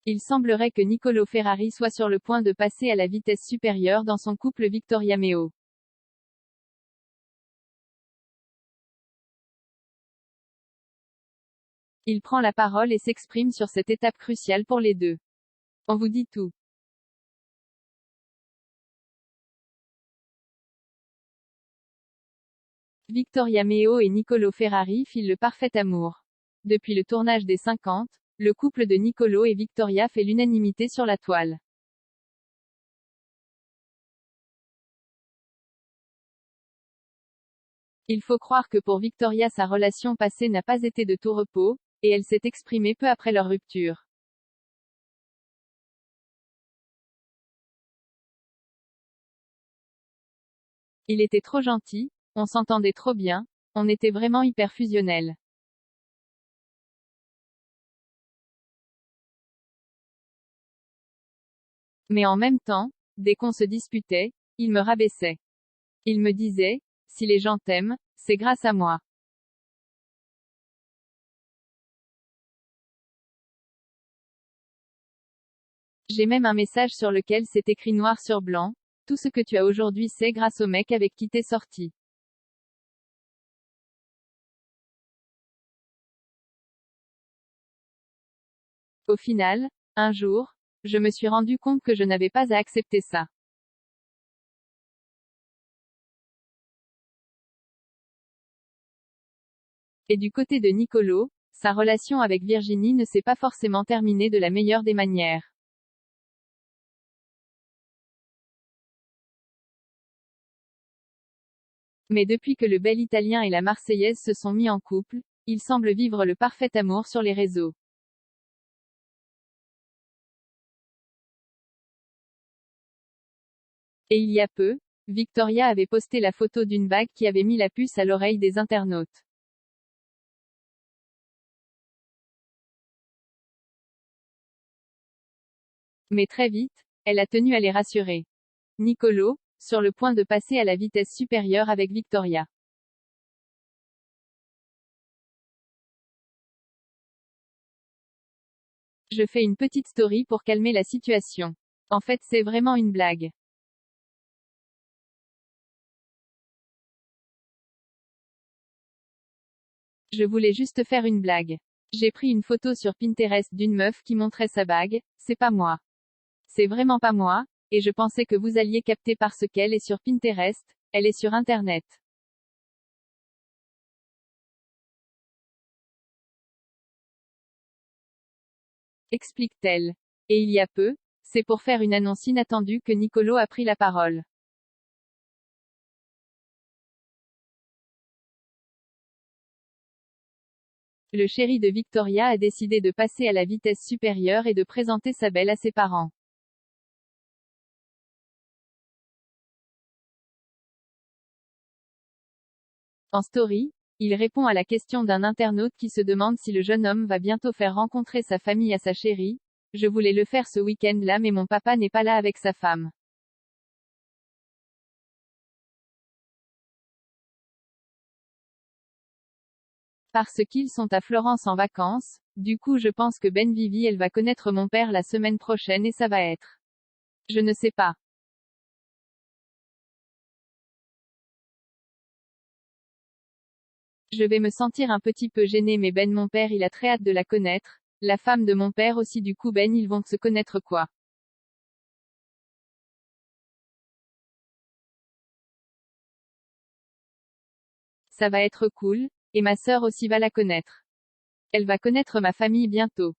Il semblerait que Niccolò Ferrari soit sur le point de passer à la vitesse supérieure dans son couple Victoria-Meo. Il prend la parole et s'exprime sur cette étape cruciale pour les deux. On vous dit tout. Victoria-Meo et Niccolò Ferrari filent le parfait amour. Depuis le tournage des 50, le couple de Niccolò et Victoria fait l'unanimité sur la toile. Il faut croire que pour Victoria sa relation passée n'a pas été de tout repos, et elle s'est exprimée peu après leur rupture. Il était trop gentil, on s'entendait trop bien, on était vraiment hyper fusionnels. Mais en même temps, dès qu'on se disputait, il me rabaissait. Il me disait, si les gens t'aiment, c'est grâce à moi. J'ai même un message sur lequel c'est écrit noir sur blanc, tout ce que tu as aujourd'hui c'est grâce au mec avec qui t'es sorti. Au final, un jour, je me suis rendu compte que je n'avais pas à accepter ça. Et du côté de Niccolò, sa relation avec Virginie ne s'est pas forcément terminée de la meilleure des manières. Mais depuis que le bel Italien et la Marseillaise se sont mis en couple, ils semblent vivre le parfait amour sur les réseaux. Et il y a peu, Victoria avait posté la photo d'une bague qui avait mis la puce à l'oreille des internautes. Mais très vite, elle a tenu à les rassurer. Niccolò, sur le point de passer à la vitesse supérieure avec Victoria. Je fais une petite story pour calmer la situation. En fait c'est vraiment une blague. Je voulais juste faire une blague. J'ai pris une photo sur Pinterest d'une meuf qui montrait sa bague, c'est pas moi. C'est vraiment pas moi, et je pensais que vous alliez capter parce qu'elle est sur Pinterest, elle est sur Internet. Explique-t-elle. Et il y a peu, c'est pour faire une annonce inattendue que Niccolò a pris la parole. Le chéri de Victoria a décidé de passer à la vitesse supérieure et de présenter sa belle à ses parents. En story, il répond à la question d'un internaute qui se demande si le jeune homme va bientôt faire rencontrer sa famille à sa chérie. Je voulais le faire ce week-end-là mais mon papa n'est pas là avec sa femme. Parce qu'ils sont à Florence en vacances, du coup je pense que Ben Vivi elle va connaître mon père la semaine prochaine et ça va être. Je ne sais pas. Je vais me sentir un petit peu gênée mais Ben mon père il a très hâte de la connaître. La femme de mon père aussi du coup Ben ils vont se connaître quoi. Ça va être cool, et ma sœur aussi va la connaître. Elle va connaître ma famille bientôt.